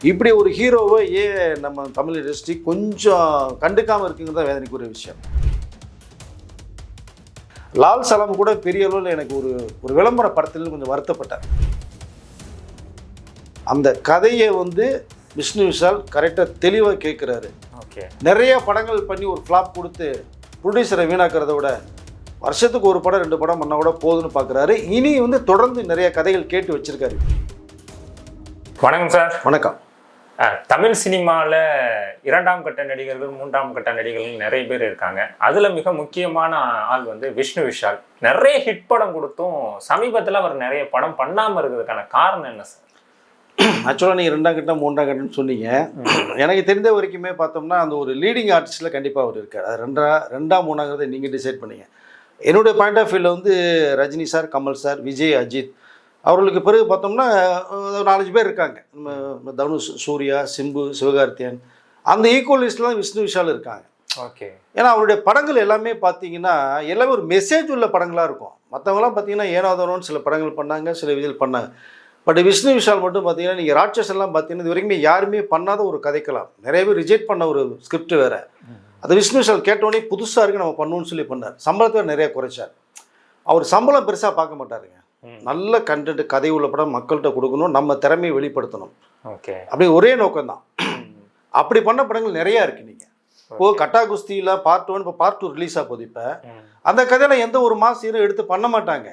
இப்படி ஒரு ஹீரோவை ஏன் நம்ம தமிழ் இண்டஸ்ட்ரி கொஞ்சம் கண்டுக்காமல் இருக்குங்கிறது தான் வேதனைக்குரிய விஷயம். லால் சலாம் கூட பெரிய அளவில் எனக்கு ஒரு விளம்பர படத்தில் கொஞ்சம் வருத்தப்பட்டார். அந்த கதையை விஷ்ணு விஷால் கரெக்டாக தெளிவாக கேட்குறாரு. ஓகே, நிறைய படங்கள் பண்ணி ஒரு ஃப்ளாப் கொடுத்து ப்ரொடியூசரை வீணாக்கிறத விட வருஷத்துக்கு ஒரு படம் 2 படம் பண்ணால் கூட போதுன்னு பார்க்குறாரு. இனி தொடர்ந்து நிறைய கதைகள் கேட்டு வச்சிருக்காரு. வணக்கம் சார். வணக்கம். தமிழ் சினிமாவில் 2ஆம் கட்ட நடிகர்கள் 3ஆம் கட்ட நடிகர்கள் நிறைய பேர் இருக்காங்க. அதில் மிக முக்கியமான ஆள் விஷ்ணு விஷால். நிறைய ஹிட் படம் கொடுத்தும் சமீபத்தில் அவர் நிறைய படம் பண்ணாமல் இருக்கிறதுக்கான காரணம் என்ன சார்? ஆக்சுவலாக நீங்கள் 2ஆம் கட்டம் 3ஆம் கட்டம்னு சொன்னீங்க. எனக்கு தெரிந்த வரைக்குமே பார்த்தோம்னா அந்த ஒரு லீடிங் ஆர்டிஸ்டில் கண்டிப்பாக அவர் இருக்கார். அது 2ஆம் 3ஆங்கிறத நீங்கள் டிசைட் பண்ணீங்க. என்னுடைய பாயிண்ட் ஆஃப் வியூவில் ரஜினி சார், கமல் சார், விஜய், அஜித் அவர்களுக்கு பிறகு பார்த்தோம்னா 4-5 பேர் இருக்காங்க. நம்ம தனுஷ், சூர்யா, சிம்பு, சிவகார்த்தியன், அந்த ஈக்குவல் லிஸ்ட்டில் தான் விஷ்ணு விஷால் இருக்காங்க. ஓகே. ஏன்னா அவருடைய படங்கள் எல்லாமே பார்த்தீங்கன்னா எல்லாமே ஒரு மெசேஜ் உள்ள படங்களாக இருக்கும். மற்றவங்களாம் பார்த்தீங்கன்னா ஏனாதோன்னு சில படங்கள் பண்ணாங்க, சில விதில் பண்ணாங்க. பட் விஷ்ணு விஷால் மட்டும் பார்த்தீங்கன்னா நீங்கள் ராட்சசெல்லாம் பார்த்தீங்கன்னா இது வரைக்குமே யாருமே பண்ணாத ஒரு கதைக்கலாம். நிறைய பேர் ரிஜெக்ட் பண்ண ஒரு ஸ்கிரிப்ட் வேறு. அது விஷ்ணு விஷால் கேட்டோடனே புதுசாக இருக்குது நம்ம பண்ணணும்னு சொல்லி பண்ணார். சம்பளத்தை நிறைய குறைச்சார். அவர் சம்பளம் பெருசாக பார்க்க மாட்டாருங்க. நல்ல கண்டென்ட், கதை உள்ள படம் மக்கள்கிட்ட கொடுக்கணும், நம்ம திறமையை வெளிப்படுத்தணும். ஓகே, அப்படி ஒரே நோக்கம்தான். அப்படி பண்ண படங்கள் நிறையா இருக்குது. நீங்கள் இப்போது கட்டா குஸ்தியில் பார்ட் 1 இப்போ பார்ட் 2 ரிலீஸ் ஆக போகுது. இப்போ அந்த கதையில் எந்த ஒரு மாஸ் ஹீரோ எடுத்து பண்ண மாட்டாங்க.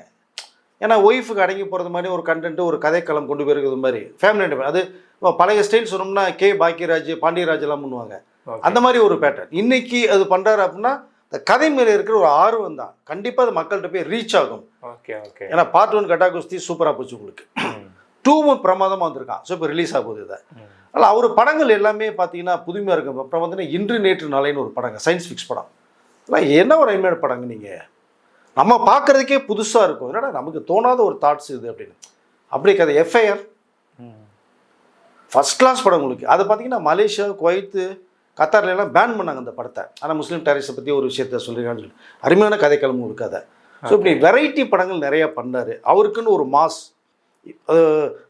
ஏன்னா ஒய்ஃபுக்கு அடங்கி போகிறது மாதிரி ஒரு கண்டென்ட்டு, ஒரு கதைக்களம் கொண்டு போயிருக்கிறது மாதிரி ஃபேமிலி. அது பழைய ஸ்டைல் சொன்னோம்னா கே பாக்கியராஜ், பாண்டியராஜ் எல்லாம் பண்ணுவாங்க. அந்த மாதிரி ஒரு பேட்டர்ன் இன்னைக்கு அது பண்ணுறாரு. அப்படின்னா இந்த கதை மேலே இருக்கிற ஒரு ஆர்வம் தான் கண்டிப்பாக அது மக்கள்கிட்ட போய் ரீச் ஆகும். Okay okay. ஏன்னா பார்ட் 1 கட்டா குஸ்தி சூப்பராக போச்சு, உங்களுக்கு 2 பிரமாதமாக வந்திருக்கான். ஸோ இப்போ ரிலீஸ் ஆக போகுது. இதை அதனால் அவர் படங்கள் எல்லாமே பார்த்தீங்கன்னா புதுமையாக இருக்கும். அப்புறம் இன்று நேற்று நாளைன்னு ஒரு படங்க, சயின்ஸ் ஃபிக்ஸ் படம். ஆனால் என்ன ஒரு ஐமேட் படங்க. நீங்கள் நம்ம பார்க்குறதுக்கே புதுசாக இருக்கும். என்னடா நமக்கு தோணாத ஒரு தாட்ஸ் இது அப்படின்னு. அப்படி கதை எஃப்ஐஆர் ஃபஸ்ட் கிளாஸ் படம் உங்களுக்கு. அதை பார்த்தீங்கன்னா மலேசியா, குவைத்து, கத்தார்லாம் பேன் பண்ணாங்க அந்த படத்தை. ஆனால் முஸ்லீம் டேரிஸை பற்றி ஒரு விஷயத்த சொல்லியிருக்கான்னு சொல்லி அருமையான கதைக்களமும் உங்களுக்கு அதை. ஸோ இப்படி வெரைட்டி படங்கள் நிறையா பண்ணார். அவருக்குன்னு ஒரு மாஸ்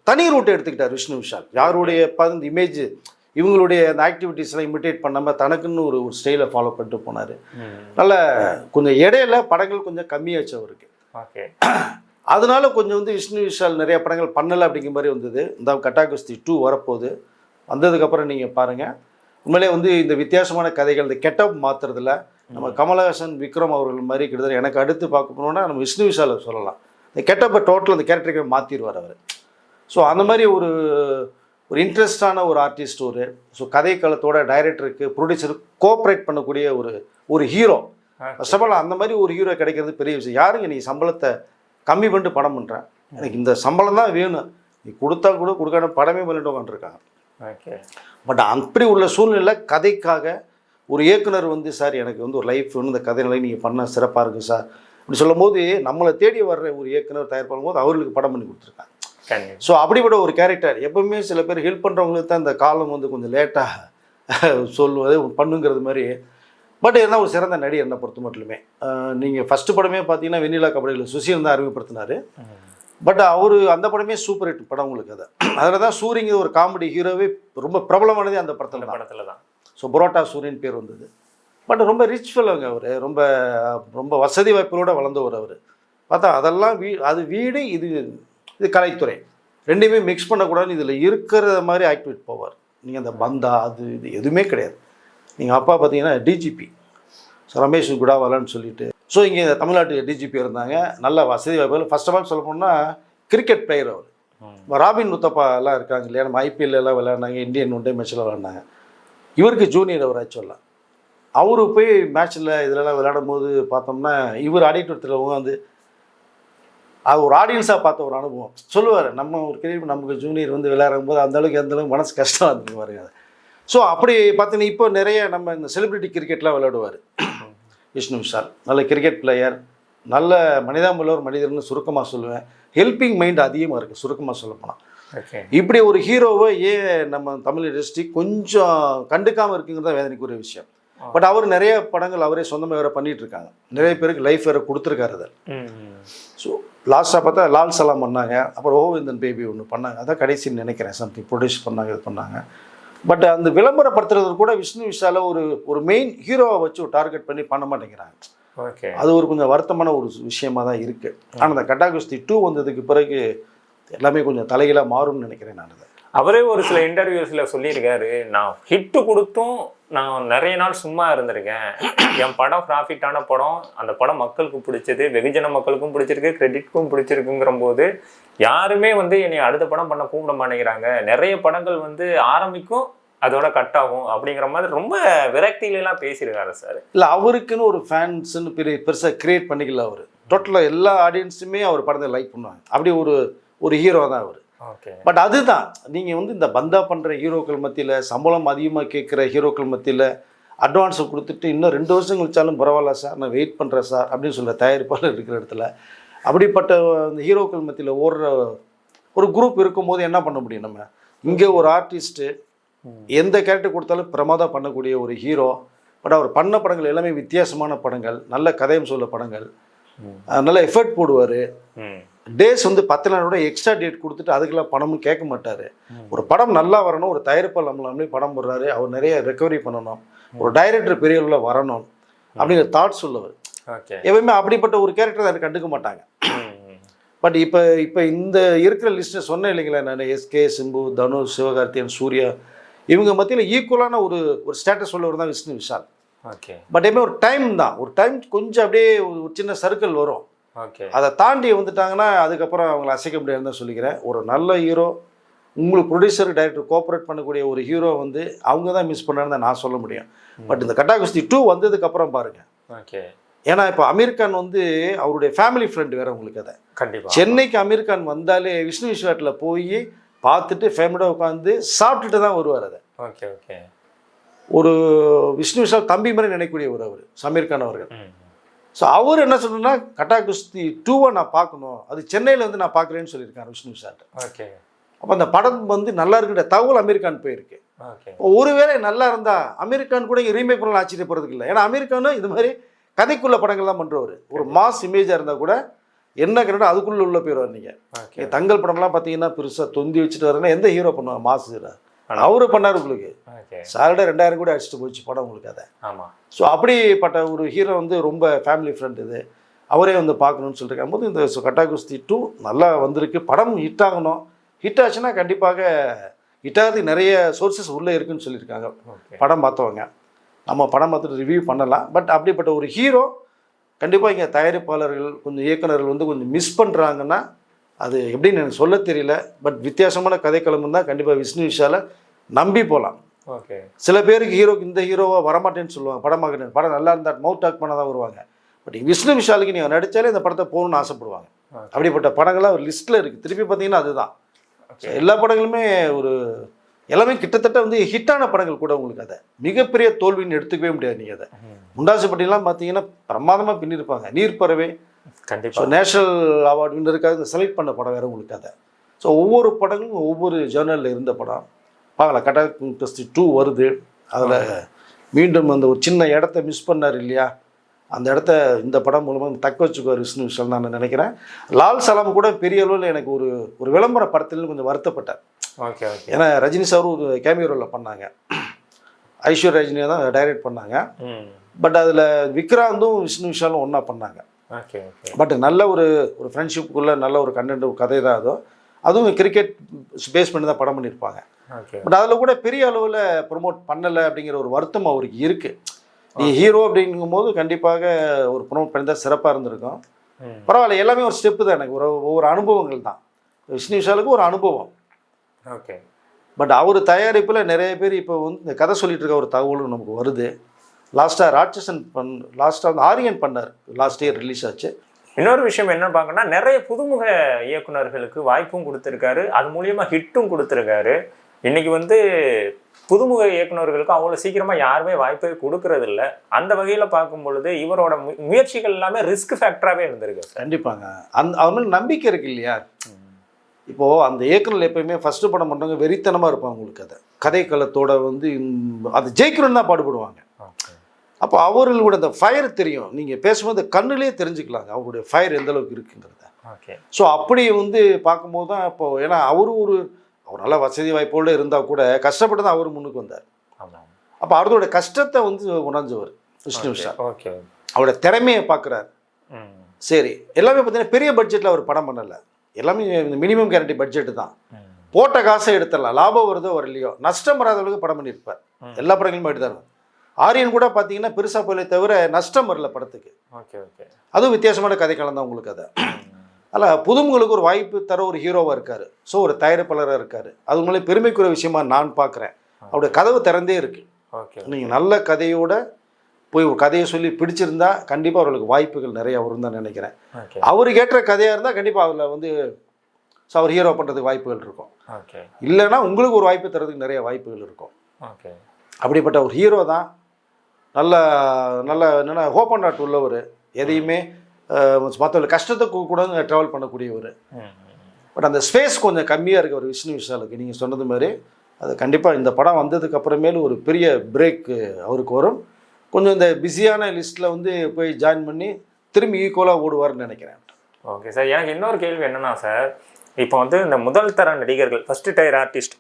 தனி ரூட்டை எடுத்துக்கிட்டார் விஷ்ணு விஷால். யாருடைய இந்த இமேஜ் இவங்களுடைய அந்த ஆக்டிவிட்டீஸ்லாம் இமிட்டேட் பண்ணாமல் தனக்குன்னு ஒரு ஸ்டைலை ஃபாலோ பண்ணிட்டு போனார். நல்ல கொஞ்சம் இடையில படங்கள் கொஞ்சம் கம்மியாச்சு அவருக்கு. ஓகே. அதனால கொஞ்சம் விஷ்ணு விஷால் நிறைய படங்கள் பண்ணலை அப்படிங்கிற மாதிரி வந்தது. இந்த கட்டா குஸ்தி 2 வரப்போகுது. வந்ததுக்கப்புறம் நீங்கள் பாருங்கள், உண்மையிலே இந்த வித்தியாசமான கதைகள், இந்த கெட்டப் மாற்றுறதுல நம்ம கமலஹாசன், விக்ரம் அவர்கள் மாதிரி கிட்டத்தட்ட எனக்கு அடுத்து பார்க்க போனோம்னா நம்ம விஷ்ணு விஷாலை சொல்லலாம். இந்த கெட்டப்பை டோட்டல் அந்த கேரக்டருக்கு மாற்றிடுவார் அவர். ஸோ அந்த மாதிரி ஒரு இன்ட்ரெஸ்டான ஒரு ஆர்டிஸ்ட். ஸோ கதை களத்தோட டைரக்டருக்கு, ப்ரொடியூசருக்கு கோஆப்ரேட் பண்ணக்கூடிய ஒரு ஹீரோ. ஃபர்ஸ்ட் ஆஃப் ஆல் அந்த மாதிரி ஒரு ஹீரோ கிடைக்கிறது பெரிய விஷயம். யாருங்க நீ சம்பளத்தை கம்மி பண்ணிட்டு படம் பண்ணுறேன், எனக்கு இந்த சம்பளம் தான் வேணும், நீ கொடுத்தா கூட கொடுக்காத படமே பண்ணிட்டு உட்காந்துருக்காங்க. ஓகே. பட் அப்படி உள்ள சூழ்நிலை கதைக்காக ஒரு இயக்குனர் சார் எனக்கு ஒரு லைஃப் இந்த கதைகளை நீங்கள் பண்ண சிறப்பாக இருக்குது சார் அப்படி சொல்லும் போது நம்மளை தேடி வர்ற ஒரு இயக்குனர் தயார் பண்ணும்போது அவர்களுக்கு படம் பண்ணி கொடுத்துருக்காங்க. ஸோ அப்படிப்பட்ட ஒரு கேரக்டர். எப்பவுமே சில பேர் ஹெல்ப் பண்ணுறவங்களுக்கு தான் இந்த காலம் கொஞ்சம் லேட்டாக சொல்லுவது பண்ணுங்கிறது மாதிரி. பட் என்ன ஒரு சிறந்த நடிகர் என்னை பொறுத்த மட்டுமே. நீங்கள் ஃபஸ்ட்டு படமே பார்த்தீங்கன்னா வெண்ணிலா கபடியில் சுஷீல் தான் அறிமுகப்படுத்தினார். பட் அவர் அந்த படமே சூப்பர் ஹிட் படம் உங்களுக்கு. அதில் தான் சூரியங்க ஒரு காமெடி ஹீரோவே ரொம்ப பிரபலமானதே அந்த படத்தில் தான். ஸோ புரோட்டா சூரியன் பேர் வந்தது. பட் ரொம்ப ரிச் ஃபெல்லோங்க அவர். ரொம்ப ரொம்ப வசதி வாய்ப்புகளோடு வளர்ந்தவர் அவர். பார்த்தா அதெல்லாம் அது வீடு, இது கலைத்துறை, ரெண்டுமே மிக்ஸ் பண்ணக்கூடாதுன்னு இதில் இருக்கிற மாதிரி ஆக்டிவேட் போவார். நீங்கள் அந்த பந்தா இது எதுவுமே கிடையாது. நீங்கள் அப்பா பார்த்தீங்கன்னா டிஜிபி ஸோ ரமேஷ் குடாவாலான்னு சொல்லிட்டு. ஸோ இங்கே தமிழ்நாட்டு டிஜிபி இருந்தாங்க. நல்ல வசதி வாய்ப்புகள். ஃபர்ஸ்ட் ஆஃப் ஆல் சொல்ல போனால் கிரிக்கெட் பிளேயர் அவர். ராபின் உத்தப்பா எல்லாம் இருக்காங்க இல்லையா, நம்ம ஐபிஎல் எல்லாம் விளையாடினாங்க, இந்தியன் ஒன் டே மேட்ச்சில் விளையாடினாங்க. இவருக்கு ஜூனியர் அவர் ஆக்சுவலாக. அவரு போய் மேட்ச்சில் இதிலலாம் விளையாடும் போது பார்த்தோம்னா இவர் ஆடிட்டத்தில் அது ஒரு ஆடியன்ஸாக பார்த்த ஒரு அனுபவம் சொல்லுவார். நம்ம ஒரு கிரிக்கெட் நமக்கு ஜூனியர் விளையாடும் போது அந்தளவுக்கு எந்தளவுக்கு மனசு கஷ்டம் வந்துருக்கு பாருங்க. ஸோ அப்படி பார்த்தீங்கன்னா இப்போ நிறைய நம்ம இந்த செலிப்ரிட்டி கிரிக்கெட்லாம் விளையாடுவார் விஷ்ணு விஷால். நல்ல கிரிக்கெட் பிளேயர், நல்ல மனிதாமுள்ள ஒரு மனிதர்னு சுருக்கமாக சொல்லுவேன். ஹெல்பிங் மைண்ட் அதிகமாக இருக்குது சுருக்கமாக சொல்லப்போனால். இப்படி ஒரு ஹீரோவை ஏன் நம்ம தமிழ் இண்டஸ்ட்ரி கொஞ்சம் கண்டுக்காமல் இருக்குங்கிறது தான் வேதனைக்குரிய விஷயம். பட் அவர் நிறைய படங்கள் அவரே சொந்தமாக வேறு பண்ணிகிட்டு இருக்காங்க. நிறைய பேருக்கு லைஃப் வேறு கொடுத்துருக்காரு. அதில் ஸோ லாஸ்ட்டாக பார்த்தா லால் சலாம் பண்ணாங்க, அப்புறம் ஓவிந்தன் பேபி ஒன்று பண்ணாங்க, அதான் கடைசின்னு நினைக்கிறேன், சம்திங் ப்ரொடியூஸ் பண்ணாங்க, இது பண்ணாங்க. பட் அந்த விளம்பரப்படுத்துறது கூட விஷ்ணு விஷாலை ஒரு மெயின் ஹீரோவை வச்சு ஒரு டார்கெட் பண்ணி பண்ண மாட்டேங்கிறாங்க. ஓகே, அது ஒரு கொஞ்சம் வருத்தமான ஒரு விஷயமா தான் இருக்குது. ஆனால் அந்த கட்டா குஸ்தி 2 வந்ததுக்கு பிறகு எல்லாமே கொஞ்சம் தலைகீழாக மாறும்னு நினைக்கிறேன் நான். அதை அவரே ஒரு சில இன்டர்வியூஸில் சொல்லியிருக்காரு, நான் ஹிட்டு கொடுத்தும் நான் நிறைய நாள் சும்மா இருந்திருக்கேன், என் படம் ப்ராஃபிட்டான படம், அந்த படம் மக்களுக்கு பிடிச்சது, வெகுஜன மக்களுக்கும் பிடிச்சிருக்கு, கிரெடிட்க்கும் பிடிச்சிருக்குங்கிற போது யாருமே வந்து என்னை அடுத்த படம் பண்ண கூப்பிட மாட்டேங்கிறாங்க, நிறைய படங்கள் வந்து ஆரம்பிக்கும் அதோட கட் ஆகும் அப்படிங்கிற மாதிரி ரொம்ப விரக்தியிலலாம் பேசியிருக்காரு சார். இல்லை, அவருக்குன்னு ஒரு ஃபேன்ஸுன்னு பெருசாக கிரியேட் பண்ணிக்கல. அவர் டோட்டலாக எல்லா ஆடியன்ஸுமே அவர் படத்தை லைக் பண்ணுவாங்க. அப்படி ஒரு ஹீரோ தான் அவர். ஓகே, பட் அதுதான் நீங்கள் வந்து இந்த பந்தா பண்ணுற ஹீரோக்கள் மத்தியில், சம்பளம் அதிகமாக கேட்குற ஹீரோக்கள் மத்தியில் அட்வான்ஸை கொடுத்துட்டு இன்னும் 2 வருஷம் கழிச்சாலும் பரவாயில்ல சார், நான் வெயிட் பண்ணுறேன் சார் அப்படின்னு சொல்ல தயாரிப்பாளர் இருக்கிற இடத்துல அப்படிப்பட்ட அந்த ஹீரோக்கள் மத்தியில் ஓடுற ஒரு குரூப் இருக்கும்போது என்ன பண்ண முடியும் நம்ம? இங்கே ஒரு ஆர்டிஸ்ட்டு எந்த கேரக்டர் கொடுத்தாலும் பிரமாதம் பண்ணக்கூடிய ஒரு ஹீரோ. பட் அவர் பண்ண படங்கள் எல்லாமே வித்தியாசமான படங்கள், நல்ல கதையம் சொல்ல படங்கள், நல்ல எஃபர்ட் போடுவார். டேஸ் வந்து 10 நாளோட எக்ஸ்ட்ரா டேட் கொடுத்துட்டு அதுக்கெல்லாம் பணமும் கேட்க மாட்டார். ஒரு படம் நல்லா வரணும், ஒரு தயாரிப்பாளர் நம்மளே படம் போடுறாரு, அவர் நிறைய ரெக்கவரி பண்ணணும், ஒரு டைரக்டர் பெரிய அளவில் வரணும் அப்படிங்கிற தாட் சொல்லவர். எப்பவுமே அப்படிப்பட்ட ஒரு கேரக்டர் அதை கண்டுக்க மாட்டாங்க. பட் இப்போ இந்த இருக்கிற லிஸ்ட்டை சொன்னேன் இல்லைங்களா நான், எஸ்கே, சிம்பு, தனுஷ், சிவகார்த்தியன், சூர்யா, இவங்க மத்தியில் ஈக்குவலான ஒரு ஸ்டேட்டஸ் உள்ளவர் தான் விஷ்ணு விஷால். ஓகே, பட் எப்பவுமே ஒரு டைம் தான், ஒரு டைம் கொஞ்சம் அப்படியே ஒரு சின்ன சர்க்கிள் வரும். ஓகே, அதை தாண்டி வந்துட்டாங்கன்னா அதுக்கப்புறம் அவங்கள அசைக்க முடியாதுன்னு தான் சொல்லிக்கிறேன். ஒரு நல்ல ஹீரோ, உங்களுக்கு ப்ரொடியூசர் டைரக்டர் கோஆப்ரேட் பண்ணக்கூடிய ஒரு ஹீரோ வந்து அவங்க தான் மிஸ் பண்ணான்னு நான் சொல்ல முடியும். பட் இந்த கட்டா குஸ்தி 2 வந்ததுக்கப்புறம் பாருங்கள். ஓகே, ஏன்னா இப்போ அமீர் கான் வந்து அவருடைய ஃபேமிலி ஃப்ரெண்டு வேறு உங்களுக்கு. அதை கண்டிப்பாக சென்னைக்கு அமீர் கான் வந்தாலே விஷ்ணு விஷாட்டில் போய் பார்த்துட்டு ஃபேமிலியாக உட்காந்து சாப்பிட்டுட்டு தான் வருவார். அதை ஓகே, ஓகே, ஒரு விஷ்ணு விஷால் தம்பி மாதிரி நினைக்கக்கூடியவர் அவர் அமீர் கான் அவர்கள். ஸோ அவர் என்ன சொல்லணும்னா கட்டா குஸ்தி 2 நான் பார்க்கணும், அது சென்னையில் வந்து நான் பார்க்குறேன்னு சொல்லியிருக்காரு விஷ்ணு விஷால். ஓகே, அப்போ அந்த படம் வந்து நல்லா இருக்கிற தகவல் அமீர் கான் போயிருக்கு. ஓகே, ஒருவேளை நல்லா இருந்தால் அமீர் கான் கூட இங்கே ரீமேக் பண்ணலாம் ஆச்சரியப்படுறதுக்கு இல்லை. ஏன்னா அமீர் கானும் இது மாதிரி கதைக்குள்ள படங்கள் தான் பண்ணுறவர். ஒரு மாஸ் இமேஜாக இருந்தால் கூட என்ன கரெக்டாக அதுக்குள்ளே உள்ள போயிடுவார். நீங்கள் தங்கள் படம்லாம் பார்த்தீங்கன்னா பெருசாக தொந்தி வச்சுட்டு வரேன்னா எந்த ஹீரோ பண்ணுவாங்க மாஸ் ஹீரோ? அவரு பண்ணார் உங்களுக்கு. சாலடே 2000 கூட அடிச்சுட்டு போச்சு படம் உங்களுக்கு. அதை ஆமாம். ஸோ அப்படிப்பட்ட ஒரு ஹீரோ வந்து ரொம்ப ஃபேமிலி ஃப்ரெண்ட். இது அவரே வந்து பார்க்கணுன்னு சொல்லிட்டு போது இந்த கட்டா குஸ்தி 2 நல்லா வந்திருக்கு. படம் ஹிட் ஆகணும். ஹிட் ஆச்சுன்னா கண்டிப்பாக ஹிட் ஆகிறதுக்கு நிறைய சோர்சஸ் உள்ளே இருக்குன்னு சொல்லியிருக்காங்க படம் பார்த்தவங்க. நம்ம படம் பார்த்துட்டு ரிவ்யூ பண்ணலாம். பட் அப்படிப்பட்ட ஒரு ஹீரோ கண்டிப்பாக இங்கே தயாரிப்பாளர்கள் கொஞ்சம் இயக்குநர்கள் வந்து கொஞ்சம் மிஸ் பண்ணுறாங்கன்னா அது எப்படின்னு எனக்கு சொல்ல தெரியல. பட் வித்தியாசமான கதைக்களம் தான் கண்டிப்பாக விஷ்ணு விஷாலை நம்பி போகலாம். ஓகே, சில பேருக்கு ஹீரோக்கு இந்த ஹீரோவாக வரமாட்டேன்னு சொல்லுவாங்க, படம் நல்லா இருந்தால் மவுத் டாக் பண்ண தான் வருவாங்க. பட் விஷ்ணு விஷாலுக்கு நீங்கள் நடித்தாலே இந்த படத்தை போகணுன்னு ஆசைப்படுவாங்க. அப்படிப்பட்ட படங்கள்லாம் ஒரு லிஸ்ட்டில் இருக்குது. திருப்பி பார்த்தீங்கன்னா அதுதான் எல்லா படங்களுமே எல்லாமே கிட்டத்தட்ட வந்து ஹிட்டான படங்கள் கூட உங்களுக்கு. அதை மிகப்பெரிய தோல்வின்னு எடுத்துக்கவே முடியாது. நீங்கள் அதை முண்டாசுப்பட்டிலாம் பார்த்தீங்கன்னா பிரமாதமாக பின்னிருப்பாங்க. நீர்ப்பறவை கண்டிப்பாக நேஷனல் அவார்டு வின்னருக்காக செலக்ட் பண்ண படம் வேறு உங்களுக்கு. அதை ஸோ ஒவ்வொரு படங்களும் ஒவ்வொரு ஜேர்னலில் இருந்த படம். பார்க்கலாம், கட்டா குஸ்தி 2 வருது. அதில் மீண்டும் அந்த ஒரு சின்ன இடத்த மிஸ் பண்ணார் இல்லையா, அந்த இடத்த இந்த படம் மூலமாக தக்க வச்சுக்குவார் விஷ்ணு விஷால் நான் நினைக்கிறேன். லால் சலாம் கூட பெரிய அளவில் எனக்கு ஒரு விளம்பர படத்தில் கொஞ்சம் வருத்தப்பட்டார். ஓகே, ஓகே, ஏன்னா ரஜினி சாரும் ஒரு கேமியோ ரோலில் பண்ணாங்க, ஐஸ்வர்யா ரஜினியை தான் டைரக்ட் பண்ணாங்க. பட் அதில் விக்ராந்தும் விஷ்ணு விஷாலும் ஒன்றா பண்ணாங்க. ஓகே, ஓகே, பட் நல்ல ஒரு ஃப்ரெண்ட்ஷிப்புக்குள்ளே நல்ல ஒரு கண்டென்ட் கதை தான் அதுவும் கிரிக்கெட் பேஸ் பண்ணி தான் படம் பண்ணியிருப்பாங்க. பட் அதில் கூட பெரிய அளவில் ப்ரொமோட் பண்ணலை அப்படிங்கிற ஒரு வருத்தம் அவருக்கு இருக்குது. நீ ஹீரோ அப்படிங்கும்போது கண்டிப்பாக ஒரு ப்ரொமோட் பண்ணி தான் சிறப்பாக இருந்திருக்கும். பரவாயில்ல, எல்லாமே ஒரு ஸ்டெப்பு தான். எனக்கு ஒவ்வொரு அனுபவங்கள் தான். விஷ்ணு விஷாலுக்கு ஒரு அனுபவம். ஓகே, பட் அவர் தயாரிப்பில் நிறைய பேர் இப்போ வந்து இந்த கதை சொல்லிட்டு இருக்க ஒரு தகவலும் நமக்கு வருது. லாஸ்ட்டாக ராட்சசன் லாஸ்ட்டாக வந்து ஆரியன் பண்ணார், லாஸ்ட் இயர் ரிலீஸ் ஆச்சு. இன்னொரு விஷயம் என்னன்னு பார்க்கணும்னா நிறைய புதுமுக இயக்குநர்களுக்கு வாய்ப்பும் கொடுத்துருக்காரு, அது மூலியமாக ஹிட்டும் கொடுத்துருக்காரு. இன்னைக்கு வந்து புதுமுக இயக்குநர்களுக்கு அவ்வளோ சீக்கிரமாக யாருமே வாய்ப்பே கொடுக்கறது இல்லை. அந்த வகையில் பார்க்கும் பொழுது இவரோட முயற்சிகள் எல்லாமே ரிஸ்க் ஃபேக்டராகவே இருந்திருக்கு. கண்டிப்பாங்க, அவர் மேலே நம்பிக்கை இருக்கு இல்லையா. இப்போது அந்த இயக்குனர் எப்பயுமே ஃபஸ்ட்டு படம் பண்ணுறவங்க வெறித்தனமாக இருப்பாங்க. உங்களுக்கு அதை கதைக்களத்தோட வந்து அது ஜெயிக்கணும்னு தான் பாடுபடுவாங்க. அப்போ அவர்களோட அந்த ஃபயர் தெரியும். நீங்கள் பேசும்போது கண்ணுலேயே தெரிஞ்சுக்கலாங்க அவருடைய ஃபயர் எந்த அளவுக்கு இருக்குங்கிறத. ஓகே. ஸோ அப்படி வந்து பார்க்கும்போது தான் இப்போ ஏன்னா அவர் நல்ல வசதி வாய்ப்போடு இருந்தால் கூட கஷ்டப்பட்டு தான் அவர் முன்னுக்கு வந்தார். ஆமாம். அப்போ அவரோட கஷ்டத்தை வந்து உணர்ந்தவர் விஷ்ணு விஷால். ஓகே. அவரோட திறமையை பார்க்குறாரு. சரி, எல்லாமே பார்த்தீங்கன்னா பெரிய பட்ஜெட்டில் அவர் படம் பண்ணலை, எல்லாமே மினிமம் கேரண்டி பட்ஜெட்டு தான். போட்ட காசை எடுத்துடலாம், லாபம் வருதோ வரலையோ, நஷ்டம் வராத அளவுக்கு படம் பண்ணியிருப்பார். எல்லா படங்களுமே எடுத்தார். ஆரியன் கூட பார்த்தீங்கன்னா பெருசாக போயிலே தவிர நஷ்டம் வரல படத்துக்கு. Okay okay. அதுவும் வித்தியாசமான கதை கலந்தான் உங்களுக்கு. அதை அதில் புதுமுகளுக்கு ஒரு வாய்ப்பு தர ஒரு ஹீரோவாக இருக்கார். ஸோ ஒரு தயாரிப்பாளராக இருக்கார். அது உங்களே பெருமைக்குரிய விஷயமா நான் பார்க்குறேன். அவருடைய கதவு திறந்தே இருக்குது. ஓகே. நீங்கள் நல்ல கதையோட போய் ஒரு கதையை சொல்லி பிடிச்சிருந்தா கண்டிப்பாக அவர்களுக்கு வாய்ப்புகள் நிறையா வரும் தான் நினைக்கிறேன். அவருக்கு ஏற்ற கதையாக இருந்தால் கண்டிப்பாக அதில் வந்து அவர் ஹீரோ பண்ணுறதுக்கு வாய்ப்புகள் இருக்கும். ஓகே. இல்லைன்னா உங்களுக்கு ஒரு வாய்ப்பு தரதுக்கு நிறைய வாய்ப்புகள் இருக்கும். ஓகே. அப்படிப்பட்ட ஒரு ஹீரோ தான். நல்ல நல்ல என்னென்னா ஹோப் நாட் உள்ளவர், எதையுமே மற்றவங்க கஷ்டத்துக்கு கூட ட்ராவல் பண்ணக்கூடியவர். பட் அந்த ஸ்பேஸ் கொஞ்சம் கம்மியாக இருக்குது அவர் விஷ்ணு விஷாலுக்கு. நீங்கள் சொன்னது மாதிரி அது கண்டிப்பாக இந்த படம் வந்ததுக்கு அப்புறமேலு ஒரு பெரிய பிரேக் அவருக்கு வரும். கொஞ்சம் இந்த பிஸியான லிஸ்ட்டில் வந்து போய் ஜாயின் பண்ணி திரும்பி ஈக்குவலாக ஓடுவார்னு நினைக்கிறேன். Okay sir. எனக்கு இன்னொரு கேள்வி என்னென்னா சார், இப்போ வந்து இந்த முதல் தர நடிகர்கள், ஃபஸ்ட்டு டயர் ஆர்டிஸ்ட்,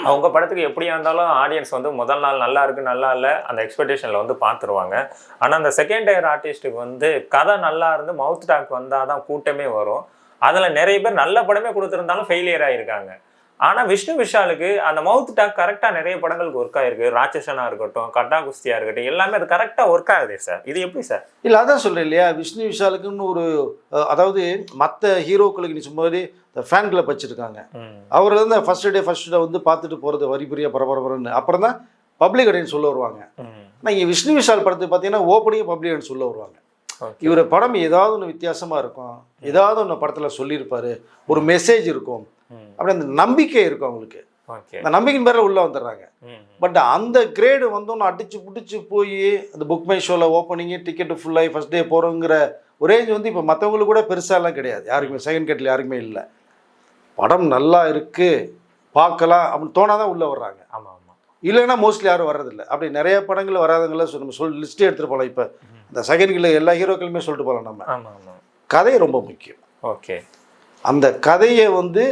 அவங்க படத்துக்கு எப்படியா இருந்தாலும் ஆடியன்ஸ் வந்து முதல் நாள் நல்லா இருக்குது நல்லா இல்லை அந்த எக்ஸ்பெக்டேஷனில் வந்து பார்த்துருவாங்க. ஆனால் அந்த செகண்ட் டயர் ஆர்டிஸ்ட்டுக்கு வந்து கதை நல்லா இருந்து மவுத் டாக் வந்தால் தான் கூட்டமே வரும். அதில் நிறைய பேர் நல்ல படமே கொடுத்துருந்தாலும் ஃபெயிலியர் ஆகியிருக்காங்க. ஆனால் விஷ்ணு விஷாலுக்கு அந்த மவுத் டாக் கரெக்டாக நிறைய படங்களுக்கு ஒர்க் ஆகிருக்கு. ராட்சசனாக இருக்கட்டும், கட்டா குஸ்தியாக இருக்கட்டும், எல்லாமே அது கரெக்டாக ஒர்க் ஆகுது சார். இது எப்படி சார்? இல்லை, அதான் சொல்கிறேன் இல்லையா, விஷ்ணு விஷாலுக்குன்னு ஒரு அதாவது மற்ற ஹீரோக்களுக்கு நீ சும்மா இந்த ஃபேன் கிளப் வச்சுருக்காங்க. அவர் வந்து ஃபர்ஸ்ட் டே வந்து பார்த்துட்டு போகிறது வரிபுரியா பரபரன்னு, அப்புறம் தான் பப்ளிக் அடைன்னு சொல்ல வருவாங்க. ஆனால் இங்கே விஷ்ணு விஷால் படத்துக்கு பார்த்தீங்கன்னா ஓப்பனிங் பப்ளிக் அடைன்னு சொல்ல வருவாங்க. இவர் படம் ஏதாவது ஒன்று வித்தியாசமாக இருக்கும், ஏதாவது ஒன்று படத்தில் சொல்லியிருப்பார், ஒரு மெசேஜ் இருக்கும், அப்படி அந்த நம்பிக்கை இருக்கும் அவங்களுக்கு. அந்த நம்பிக்கையின் பேரில் உள்ளே வந்துடுறாங்க. பட் அந்த கிரேடு வந்தோன்னு அடிச்சு பிடிச்சி போய் அந்த புக் மை ஷோவில் ஓப்பனிங்கு டிக்கெட்டு ஃபுல்லாகி ஃபஸ்ட் டே போகிறோங்கிற ஒரு ரேஞ்ச் வந்து இப்போ மற்றவங்களுக்கு கூட பெருசாலாம் கிடையாது. யாருக்குமே செகண்ட் கேட்டில் யாருக்குமே இல்லை. படம் நல்லா இருக்குது பார்க்கலாம் அப்படின்னு தோணாதான் உள்ளே வர்றாங்க. ஆமாம் ஆமாம். இல்லைன்னா மோஸ்ட்லி யாரும் வர்றதில்லை. அப்படி நிறைய படங்கள் வராதங்கள நம்ம லிஸ்ட்டே எடுத்துகிட்டு போகலாம். இப்போ இந்த செகண்ட் கில் எல்லா ஹீரோக்களுமே சொல்லிட்டு போகலாம் நம்ம. ஆமாம் ஆமாம். கதை ரொம்ப முக்கியம். ஓகே. அந்த கதையை வந்து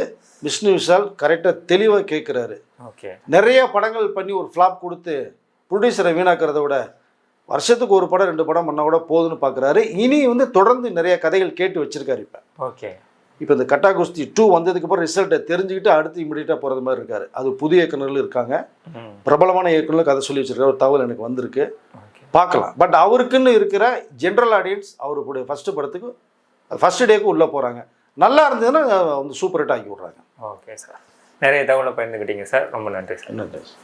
விஷ்ணு விஷால் கரெக்டாக தெளிவாக கேட்குறாரு. ஓகே. நிறைய படங்கள் பண்ணி ஒரு ஃப்ளாப் கொடுத்து ப்ரொடியூசரை வீணாக்கிறத விட வருஷத்துக்கு ஒரு படம் 2 படம் பண்ணால் கூட போதுன்னு பார்க்குறாரு. இனி வந்து தொடர்ந்து நிறைய கதைகள் கேட்டு வச்சுருக்காரு. இப்போ ஓகே. இப்போ இந்த கட்டா குஸ்தி 2 வந்ததுக்கப்புறம் ரிசல்ட்டை தெரிஞ்சுக்கிட்டு அடுத்து இமீடியட்டாக போகிறது மாதிரி இருக்காரு. அது புதிய இயக்குநர்கள் இருக்காங்க, பிரபலமான இயக்குநர்கள் கதை சொல்லி வச்சுருக்காரு. ஒரு தகவல் எனக்கு வந்திருக்கு, பார்க்கலாம். பட் அவருக்குன்னு இருக்கிற ஜென்ரல் ஆடியன்ஸ் அவருடைய ஃபஸ்ட்டு படத்துக்கு ஃபஸ்ட்டு டேக்கு உள்ளே போகிறாங்க. நல்லா இருந்ததுன்னா வந்து சூப்பர் ஹிட் ஆக்கி விட்றாங்க. Okay sir. நிறைய தகவலை பகிர்ந்துக்கிட்டீங்க சார். ரொம்ப நன்றி சார். நன்றி.